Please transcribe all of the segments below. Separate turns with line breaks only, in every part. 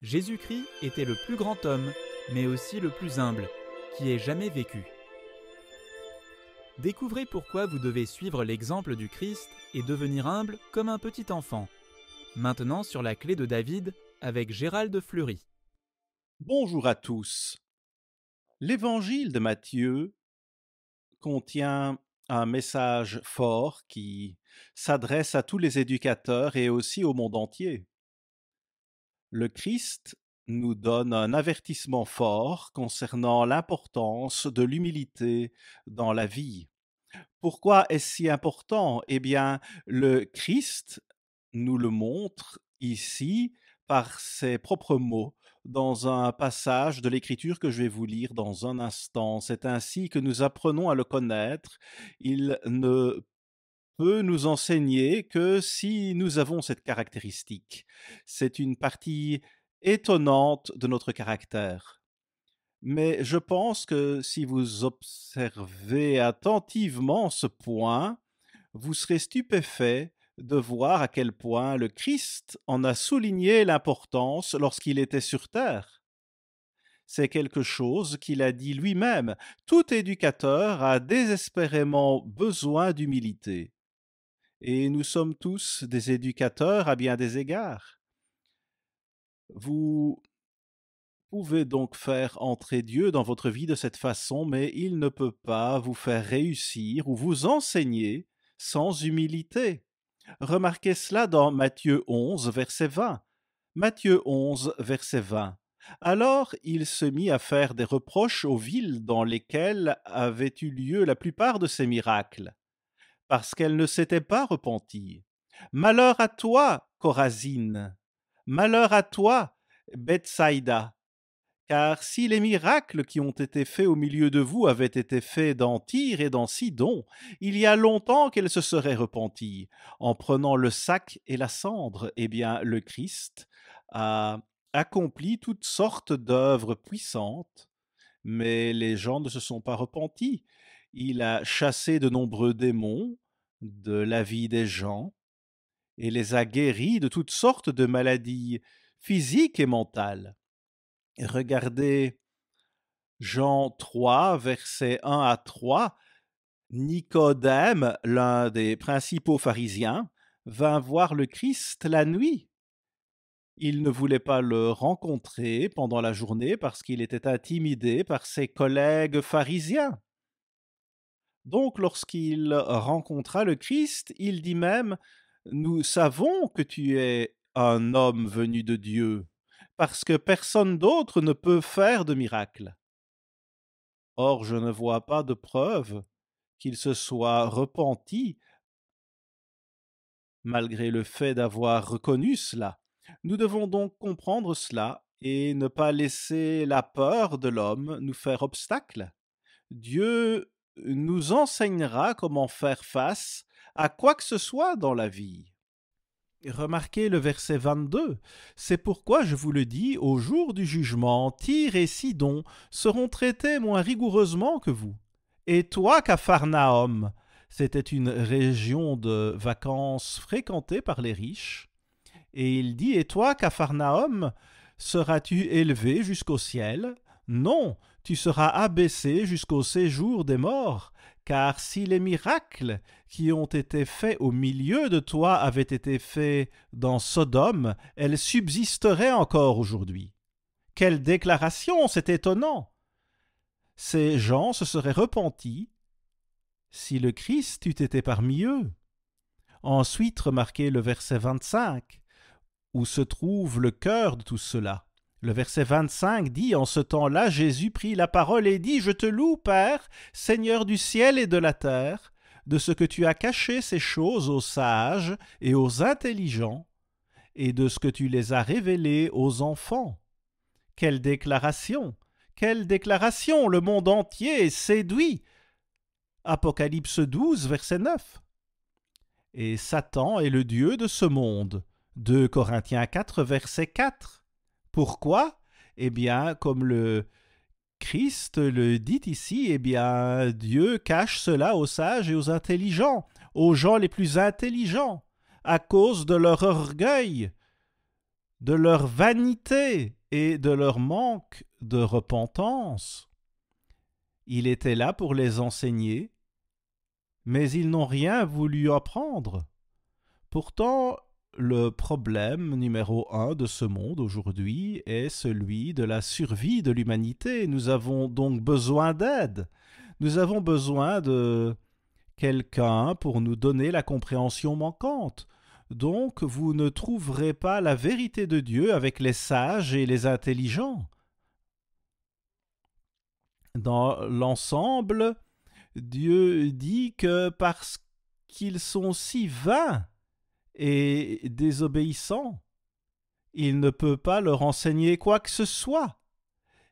Jésus-Christ était le plus grand homme, mais aussi le plus humble, qui ait jamais vécu. Découvrez pourquoi vous devez suivre l'exemple du Christ et devenir humble comme un petit enfant. Maintenant sur la clé de David, avec Gérald Fleury.
Bonjour à tous. L'évangile de Matthieu contient un message fort qui s'adresse à tous les éducateurs et aussi au monde entier. Le Christ nous donne un avertissement fort concernant l'importance de l'humilité dans la vie. Pourquoi est-ce si important? Eh bien, le Christ nous le montre ici par ses propres mots dans un passage de l'Écriture que je vais vous lire dans un instant. C'est ainsi que nous apprenons à le connaître. Il ne peut nous enseigner que si nous avons cette caractéristique. C'est une partie étonnante de notre caractère. Mais je pense que si vous observez attentivement ce point, vous serez stupéfait de voir à quel point le Christ en a souligné l'importance lorsqu'il était sur terre. C'est quelque chose qu'il a dit lui-même. Tout éducateur a désespérément besoin d'humilité. Et nous sommes tous des éducateurs à bien des égards. Vous pouvez donc faire entrer Dieu dans votre vie de cette façon, mais il ne peut pas vous faire réussir ou vous enseigner sans humilité. Remarquez cela dans Matthieu 11, verset 20. Matthieu 11, verset 20. Alors il se mit à faire des reproches aux villes dans lesquelles avaient eu lieu la plupart de ces miracles, parce qu'elles ne s'étaient pas repenties. Malheur à toi, Chorazine! Malheur à toi, Bethsaïda! Car si les miracles qui ont été faits au milieu de vous avaient été faits dans Tyr et dans Sidon, il y a longtemps qu'elles se seraient repenties, en prenant le sac et la cendre. Eh bien, le Christ a accompli toutes sortes d'œuvres puissantes, mais les gens ne se sont pas repentis. Il a chassé de nombreux démons de la vie des gens et les a guéris de toutes sortes de maladies physiques et mentales. Regardez Jean 3, versets 1 à 3, Nicodème, l'un des principaux pharisiens, vint voir le Christ la nuit. Il ne voulait pas le rencontrer pendant la journée parce qu'il était intimidé par ses collègues pharisiens. Donc lorsqu'il rencontra le Christ, il dit même, nous savons que tu es un homme venu de Dieu, parce que personne d'autre ne peut faire de miracle. Or, je ne vois pas de preuve qu'il se soit repenti malgré le fait d'avoir reconnu cela. Nous devons donc comprendre cela et ne pas laisser la peur de l'homme nous faire obstacle. Dieu nous enseignera comment faire face à quoi que ce soit dans la vie. Remarquez le verset 22. C'est pourquoi je vous le dis, au jour du jugement, Tyr et Sidon seront traités moins rigoureusement que vous. Et toi, Capharnaüm, c'était une région de vacances fréquentée par les riches. Et il dit, et toi, Capharnaüm, seras-tu élevé jusqu'au ciel? Non, tu seras abaissé jusqu'au séjour des morts. Car si les miracles qui ont été faits au milieu de toi avaient été faits dans Sodome, elles subsisteraient encore aujourd'hui. Quelle déclaration, c'est étonnant! Ces gens se seraient repentis si le Christ eût été parmi eux. Ensuite, remarquez le verset 25, où se trouve le cœur de tout cela. Le verset 25 dit, en ce temps-là, Jésus prit la parole et dit, « Je te loue, Père, Seigneur du ciel et de la terre, de ce que tu as caché ces choses aux sages et aux intelligents, et de ce que tu les as révélées aux enfants. » Quelle déclaration! Quelle déclaration! Le monde entier est séduit. Apocalypse 12, verset 9. Et Satan est le dieu de ce monde. 2 Corinthiens 4, verset 4. Pourquoi? Eh bien, comme le Christ le dit ici, eh bien, Dieu cache cela aux sages et aux intelligents, aux gens les plus intelligents, à cause de leur orgueil, de leur vanité et de leur manque de repentance. Il était là pour les enseigner, mais ils n'ont rien voulu apprendre. Pourtant, le problème numéro un de ce monde aujourd'hui est celui de la survie de l'humanité. Nous avons donc besoin d'aide. Nous avons besoin de quelqu'un pour nous donner la compréhension manquante. Donc, vous ne trouverez pas la vérité de Dieu avec les sages et les intelligents. Dans l'ensemble, Dieu dit que parce qu'ils sont si vains et désobéissants, il ne peut pas leur enseigner quoi que ce soit.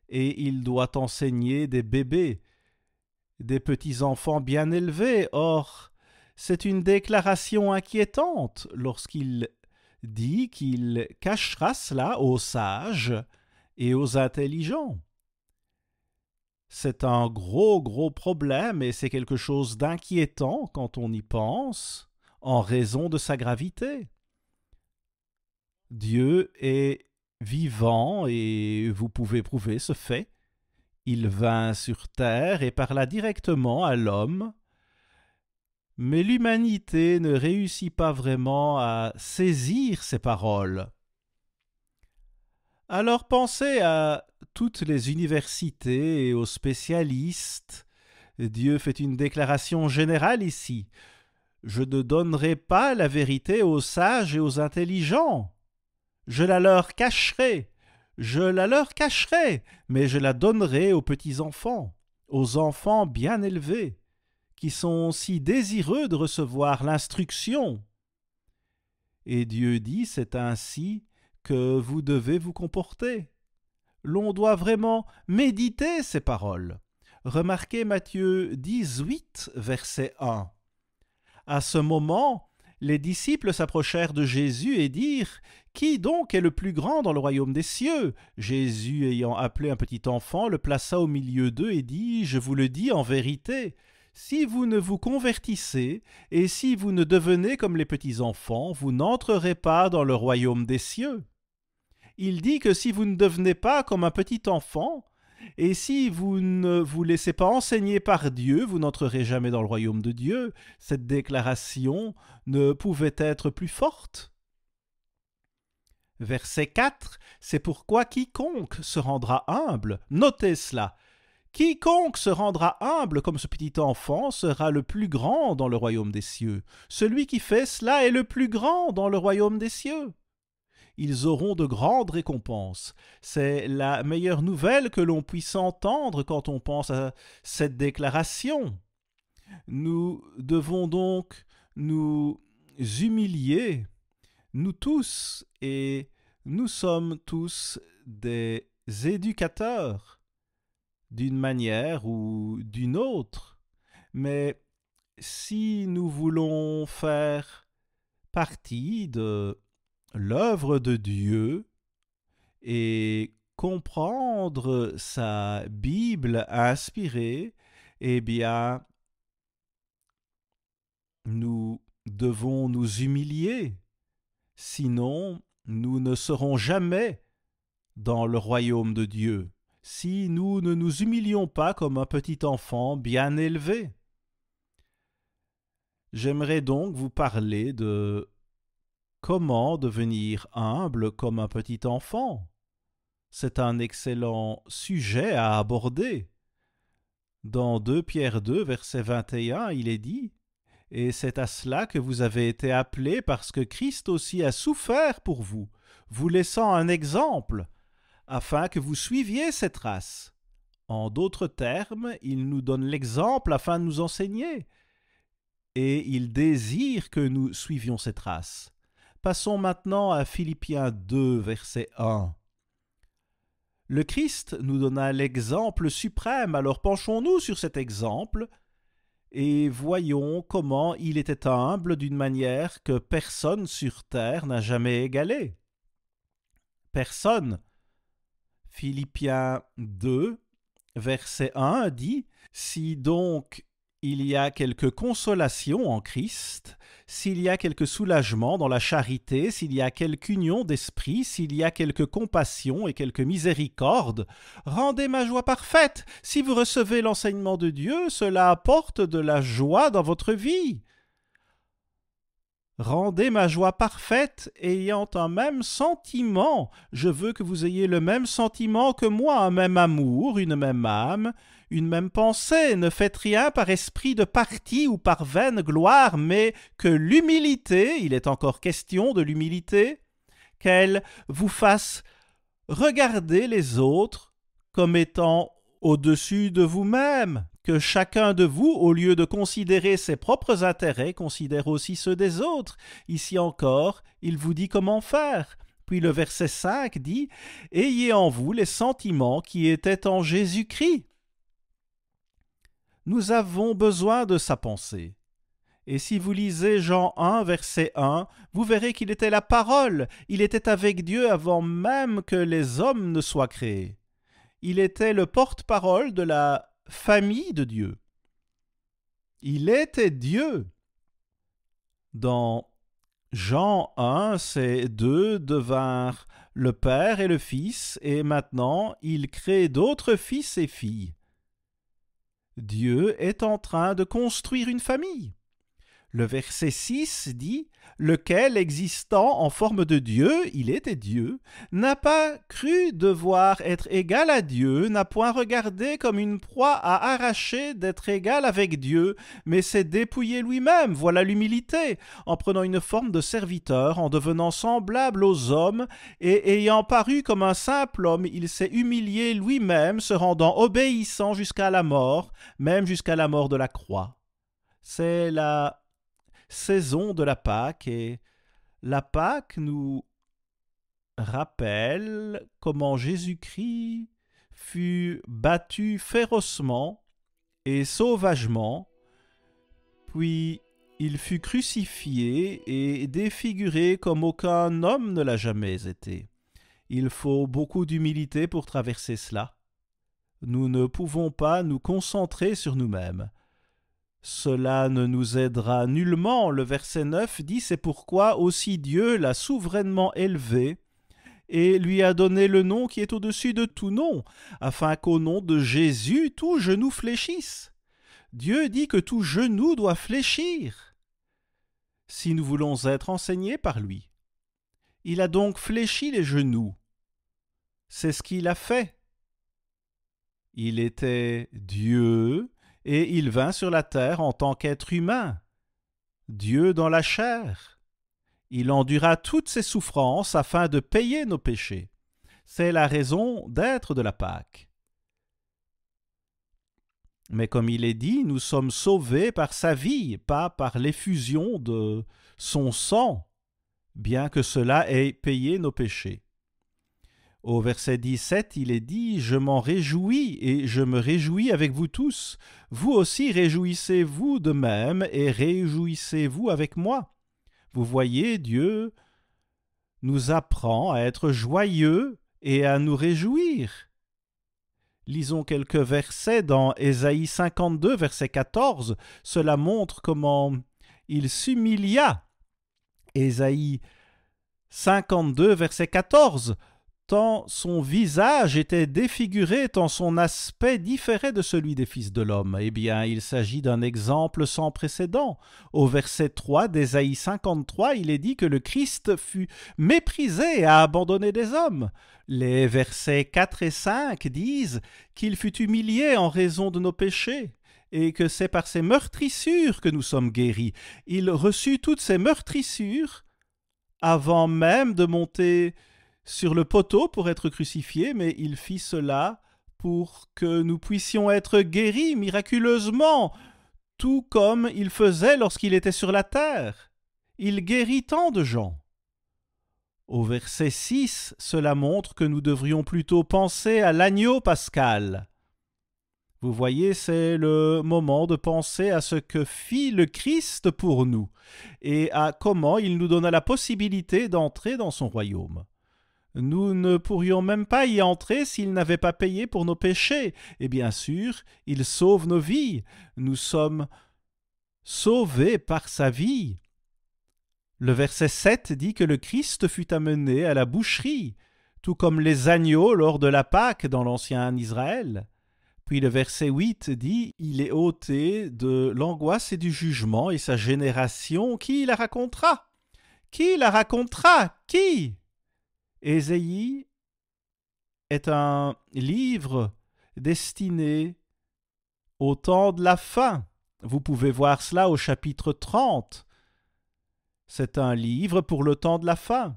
Et il doit enseigner des bébés, des petits-enfants bien élevés. Or, c'est une déclaration inquiétante lorsqu'il dit qu'il cachera cela aux sages et aux intelligents. C'est un gros problème et c'est quelque chose d'inquiétant quand on y pense, en raison de sa gravité. Dieu est vivant et vous pouvez prouver ce fait. Il vint sur terre et parla directement à l'homme, mais l'humanité ne réussit pas vraiment à saisir ces paroles. Alors pensez à toutes les universités et aux spécialistes. Dieu fait une déclaration générale ici. Je ne donnerai pas la vérité aux sages et aux intelligents. Je la leur cacherai. Je la leur cacherai, mais je la donnerai aux petits-enfants, aux enfants bien élevés, qui sont si désireux de recevoir l'instruction. Et Dieu dit, c'est ainsi que vous devez vous comporter. L'on doit vraiment méditer ces paroles. Remarquez Matthieu 18, verset 1. À ce moment, les disciples s'approchèrent de Jésus et dirent « Qui donc est le plus grand dans le royaume des cieux ?» Jésus, ayant appelé un petit enfant, le plaça au milieu d'eux et dit « Je vous le dis en vérité, si vous ne vous convertissez et si vous ne devenez comme les petits enfants, vous n'entrerez pas dans le royaume des cieux. » Il dit que si vous ne devenez pas comme un petit enfant, et si vous ne vous laissez pas enseigner par Dieu, vous n'entrerez jamais dans le royaume de Dieu. Cette déclaration ne pouvait être plus forte. Verset 4, c'est pourquoi quiconque se rendra humble, notez cela, quiconque se rendra humble comme ce petit enfant sera le plus grand dans le royaume des cieux. Celui qui fait cela est le plus grand dans le royaume des cieux. Ils auront de grandes récompenses. C'est la meilleure nouvelle que l'on puisse entendre quand on pense à cette déclaration. Nous devons donc nous humilier, nous tous, et nous sommes tous des éducateurs, d'une manière ou d'une autre. Mais si nous voulons faire partie de l'œuvre de Dieu et comprendre sa Bible inspirée, eh bien, nous devons nous humilier. Sinon, nous ne serons jamais dans le royaume de Dieu, si nous ne nous humilions pas comme un petit enfant bien élevé. J'aimerais donc vous parler de comment devenir humble comme un petit enfant. C'est un excellent sujet à aborder. Dans 2 Pierre 2, verset 21, il est dit « Et c'est à cela que vous avez été appelés parce que Christ aussi a souffert pour vous, vous laissant un exemple, afin que vous suiviez cette trace. » En d'autres termes, il nous donne l'exemple afin de nous enseigner. Et il désire que nous suivions cette trace. Passons maintenant à Philippiens 2, verset 1. Le Christ nous donna l'exemple suprême, alors penchons-nous sur cet exemple et voyons comment il était humble d'une manière que personne sur terre n'a jamais égalée. Personne. Philippiens 2, verset 1 dit « Si donc il y a quelque consolation en Christ, s'il y a quelque soulagement dans la charité, s'il y a quelque union d'esprit, s'il y a quelque compassion et quelque miséricorde, rendez ma joie parfaite. Si vous recevez l'enseignement de Dieu, cela apporte de la joie dans votre vie. Rendez ma joie parfaite, ayant un même sentiment. Je veux que vous ayez le même sentiment que moi, un même amour, une même âme, une même pensée. Ne faites rien par esprit de parti ou par vaine gloire, mais que l'humilité, il est encore question de l'humilité, qu'elle vous fasse regarder les autres comme étant au-dessus de vous-même, que chacun de vous, au lieu de considérer ses propres intérêts, considère aussi ceux des autres. Ici encore, il vous dit comment faire. Puis le verset 5 dit « Ayez en vous les sentiments qui étaient en Jésus-Christ ». Nous avons besoin de sa pensée. Et si vous lisez Jean 1, verset 1, vous verrez qu'il était la parole. Il était avec Dieu avant même que les hommes ne soient créés. Il était le porte-parole de la famille de Dieu. Il était Dieu. Dans Jean 1, ces deux devinrent le Père et le Fils, et maintenant il crée d'autres fils et filles. Dieu est en train de construire une famille. Le verset 6 dit « Lequel, existant en forme de Dieu, il était Dieu, n'a pas cru devoir être égal à Dieu, n'a point regardé comme une proie à arracher d'être égal avec Dieu, mais s'est dépouillé lui-même, voilà l'humilité, en prenant une forme de serviteur, en devenant semblable aux hommes, et ayant paru comme un simple homme, il s'est humilié lui-même, se rendant obéissant jusqu'à la mort, même jusqu'à la mort de la croix. » C'est la saison de la Pâque, et la Pâque nous rappelle comment Jésus-Christ fut battu férocement et sauvagement, puis il fut crucifié et défiguré comme aucun homme ne l'a jamais été. Il faut beaucoup d'humilité pour traverser cela. Nous ne pouvons pas nous concentrer sur nous-mêmes. Cela ne nous aidera nullement. Le verset 9 dit « C'est pourquoi aussi Dieu l'a souverainement élevé et lui a donné le nom qui est au-dessus de tout nom, afin qu'au nom de Jésus, tout genou fléchisse. » Dieu dit que tout genou doit fléchir si nous voulons être enseignés par lui. Il a donc fléchi les genoux. C'est ce qu'il a fait. Il était Dieu, et il vint sur la terre en tant qu'être humain, Dieu dans la chair. Il endura toutes ses souffrances afin de payer nos péchés. C'est la raison d'être de la Pâque. Mais comme il est dit, nous sommes sauvés par sa vie, pas par l'effusion de son sang, bien que cela ait payé nos péchés. Au verset 17, il est dit « Je m'en réjouis et je me réjouis avec vous tous. Vous aussi réjouissez-vous de même et réjouissez-vous avec moi. » Vous voyez, Dieu nous apprend à être joyeux et à nous réjouir. Lisons quelques versets dans Ésaïe 52, verset 14. Cela montre comment il s'humilia. Ésaïe 52, verset 14. Tant son visage était défiguré, tant son aspect différait de celui des fils de l'homme. Eh bien, il s'agit d'un exemple sans précédent. Au verset 3 d'Ésaïe 53, il est dit que le Christ fut méprisé et a abandonné des hommes. Les versets 4 et 5 disent qu'il fut humilié en raison de nos péchés et que c'est par ses meurtrissures que nous sommes guéris. Il reçut toutes ces meurtrissures avant même de monter sur le poteau pour être crucifié, mais il fit cela pour que nous puissions être guéris miraculeusement, tout comme il faisait lorsqu'il était sur la terre. Il guérit tant de gens. Au verset 6, cela montre que nous devrions plutôt penser à l'agneau pascal. Vous voyez, c'est le moment de penser à ce que fit le Christ pour nous et à comment il nous donna la possibilité d'entrer dans son royaume. Nous ne pourrions même pas y entrer s'il n'avait pas payé pour nos péchés. Et bien sûr, il sauve nos vies. Nous sommes sauvés par sa vie. Le verset 7 dit que le Christ fut amené à la boucherie, tout comme les agneaux lors de la Pâque dans l'ancien Israël. Puis le verset 8 dit « Il est ôté de l'angoisse et du jugement, et sa génération, qui la racontera ?» Qui la racontera? Qui? Ésaïe est un livre destiné au temps de la fin. Vous pouvez voir cela au chapitre 30. C'est un livre pour le temps de la fin.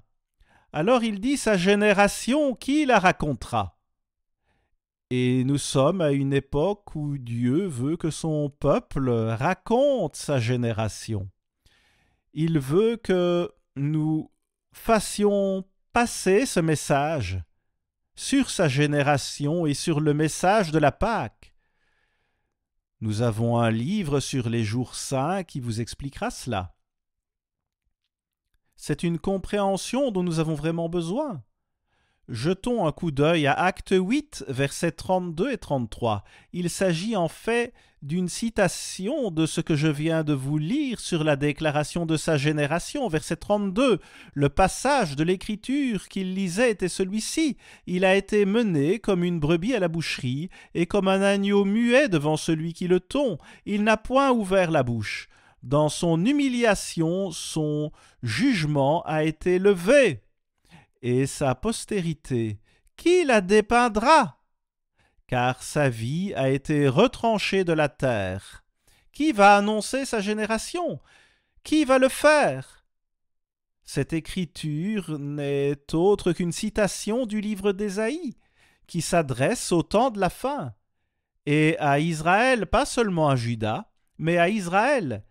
Alors il dit « Sa génération, qui la racontera ?» Et nous sommes à une époque où Dieu veut que son peuple raconte sa génération. Il veut que nous fassions passer ce message sur sa génération et sur le message de la Pâque. Nous avons un livre sur les jours saints qui vous expliquera cela. C'est une compréhension dont nous avons vraiment besoin. Jetons un coup d'œil à Acte 8, versets 32 et 33. Il s'agit en fait d'une citation de ce que je viens de vous lire sur la déclaration de sa génération. Verset 32, le passage de l'Écriture qu'il lisait était celui-ci. Il a été mené comme une brebis à la boucherie et comme un agneau muet devant celui qui le tond. Il n'a point ouvert la bouche. Dans son humiliation, son jugement a été levé. Et sa postérité, qui la dépeindra? Car sa vie a été retranchée de la terre. Qui va annoncer sa génération? Qui va le faire? Cette écriture n'est autre qu'une citation du livre d'Ésaïe, qui s'adresse au temps de la fin, et à Israël, pas seulement à Juda, mais à Israël.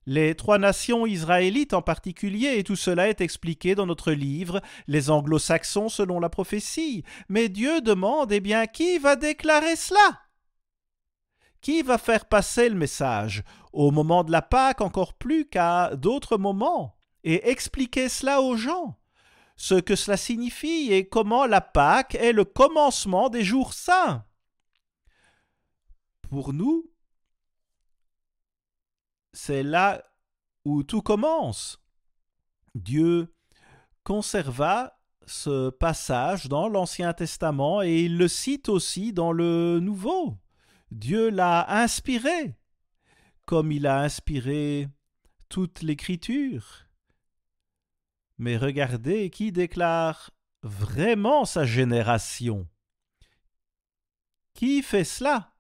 Les 3 nations israélites en particulier, et tout cela est expliqué dans notre livre, les anglo-saxons selon la prophétie. Mais Dieu demande, eh bien, qui va déclarer cela? Qui va faire passer le message, au moment de la Pâque encore plus qu'à d'autres moments, et expliquer cela aux gens, ce que cela signifie et comment la Pâque est le commencement des jours saints? Pour nous, c'est là où tout commence. Dieu conserva ce passage dans l'Ancien Testament et il le cite aussi dans le Nouveau. Dieu l'a inspiré, comme il a inspiré toute l'Écriture. Mais regardez qui déclare vraiment sa génération. Qui fait cela?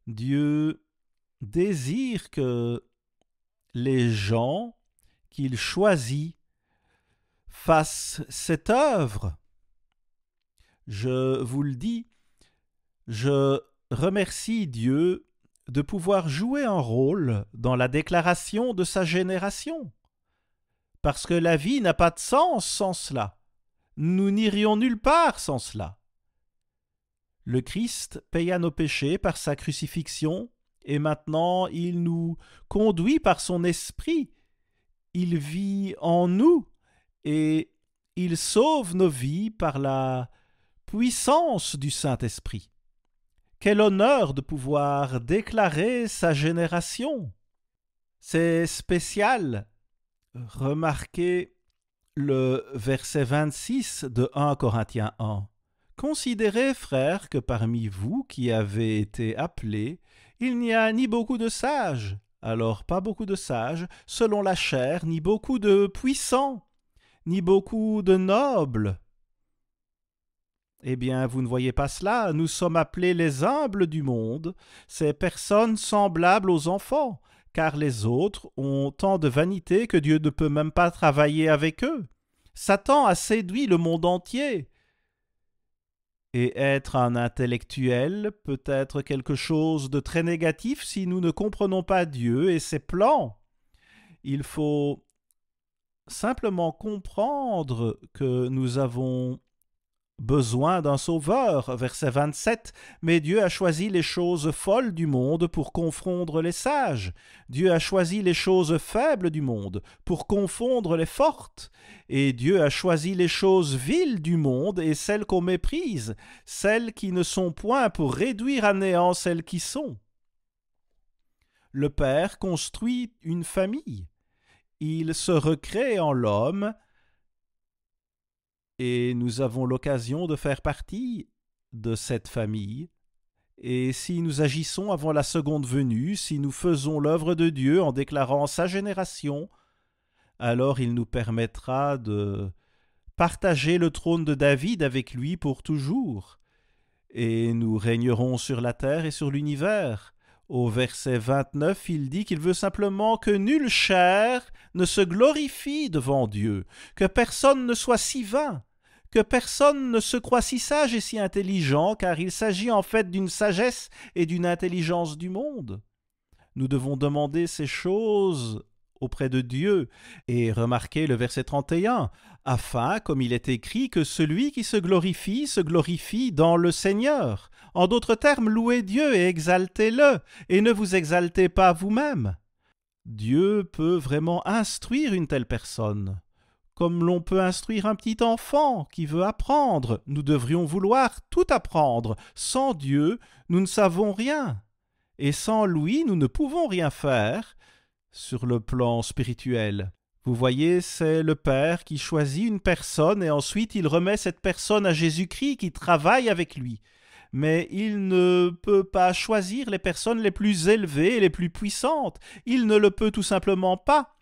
Dieu désire que les gens qu'il choisit fassent cette œuvre. Je vous le dis, je remercie Dieu de pouvoir jouer un rôle dans la déclaration de sa génération, parce que la vie n'a pas de sens sans cela. Nous n'irions nulle part sans cela. Le Christ paya nos péchés par sa crucifixion, et maintenant il nous conduit par son esprit. Il vit en nous et il sauve nos vies par la puissance du Saint-Esprit. Quel honneur de pouvoir déclarer sa génération! C'est spécial. Remarquez le verset 26 de 1 Corinthiens 1. Considérez, frères, que parmi vous qui avez été appelés, il n'y a ni beaucoup de sages, alors pas beaucoup de sages, selon la chair, ni beaucoup de puissants, ni beaucoup de nobles. Eh bien, vous ne voyez pas cela, nous sommes appelés les humbles du monde, ces personnes semblables aux enfants, car les autres ont tant de vanité que Dieu ne peut même pas travailler avec eux. Satan a séduit le monde entier. Et être un intellectuel peut être quelque chose de très négatif si nous ne comprenons pas Dieu et ses plans. Il faut simplement comprendre que nous avons besoin d'un sauveur. Verset 27, mais Dieu a choisi les choses folles du monde pour confondre les sages. Dieu a choisi les choses faibles du monde pour confondre les fortes. Et Dieu a choisi les choses viles du monde et celles qu'on méprise, celles qui ne sont point pour réduire à néant celles qui sont. Le Père construit une famille. Il se recrée en l'homme et nous avons l'occasion de faire partie de cette famille. Et si nous agissons avant la seconde venue, si nous faisons l'œuvre de Dieu en déclarant sa génération, alors il nous permettra de partager le trône de David avec lui pour toujours. Et nous régnerons sur la terre et sur l'univers. Au verset 29, il dit qu'il veut simplement que nulle chair ne se glorifie devant Dieu, que personne ne soit si vain, que personne ne se croie si sage et si intelligent, car il s'agit en fait d'une sagesse et d'une intelligence du monde. Nous devons demander ces choses auprès de Dieu, et remarquez le verset 31, afin, comme il est écrit, que celui qui se glorifie dans le Seigneur. En d'autres termes, louez Dieu et exaltez-le, et ne vous exaltez pas vous-même. Dieu peut vraiment instruire une telle personne. Comme l'on peut instruire un petit enfant qui veut apprendre, nous devrions vouloir tout apprendre. Sans Dieu, nous ne savons rien. Et sans lui, nous ne pouvons rien faire sur le plan spirituel. Vous voyez, c'est le Père qui choisit une personne et ensuite il remet cette personne à Jésus-Christ qui travaille avec lui. Mais il ne peut pas choisir les personnes les plus élevées et les plus puissantes. Il ne le peut tout simplement pas.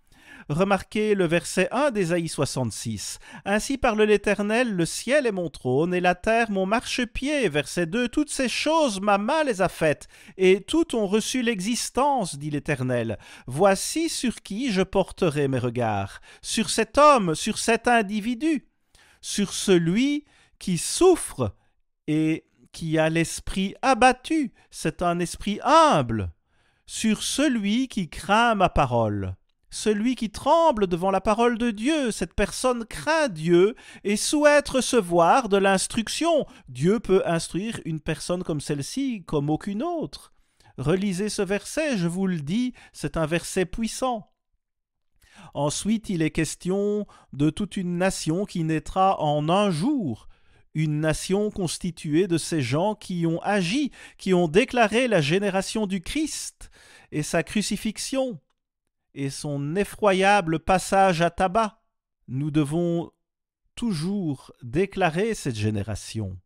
Remarquez le verset 1 d'Ésaïe 66. « Ainsi parle l'Éternel, le ciel est mon trône, et la terre mon marchepied. » Verset 2. « Toutes ces choses, ma main les a faites, et toutes ont reçu l'existence, dit l'Éternel. Voici sur qui je porterai mes regards, sur cet homme, sur cet individu, sur celui qui souffre et qui a l'esprit abattu, c'est un esprit humble, sur celui qui craint ma parole. » Celui qui tremble devant la parole de Dieu, cette personne craint Dieu et souhaite recevoir de l'instruction. Dieu peut instruire une personne comme celle-ci, comme aucune autre. Relisez ce verset, je vous le dis, c'est un verset puissant. Ensuite, il est question de toute une nation qui naîtra en un jour. Une nation constituée de ces gens qui ont agi, qui ont déclaré la génération du Christ et sa crucifixion et son effroyable passage à tabac. Nous devons toujours déclarer cette génération.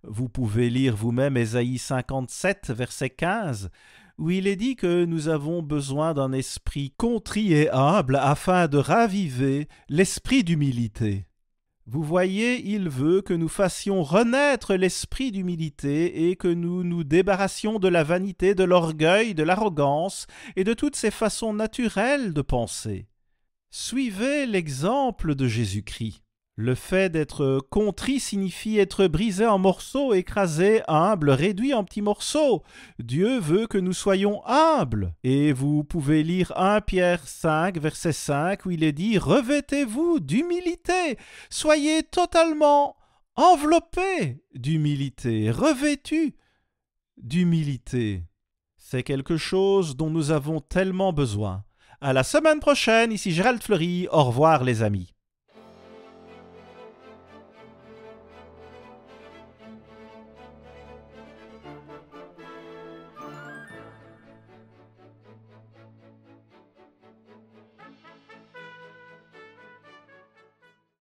Vous pouvez lire vous-même Ésaïe 57, verset 15, où il est dit que nous avons besoin d'un esprit contrit et humble afin de raviver l'esprit d'humilité. Vous voyez, il veut que nous fassions renaître l'esprit d'humilité et que nous nous débarrassions de la vanité, de l'orgueil, de l'arrogance et de toutes ces façons naturelles de penser. Suivez l'exemple de Jésus-Christ. Le fait d'être contrit signifie être brisé en morceaux, écrasé, humble, réduit en petits morceaux. Dieu veut que nous soyons humbles. Et vous pouvez lire 1 Pierre 5, verset 5, où il est dit « Revêtez-vous d'humilité, soyez totalement enveloppés d'humilité, revêtus d'humilité. » C'est quelque chose dont nous avons tellement besoin. À la semaine prochaine, ici Gérald Fleury, au revoir les amis.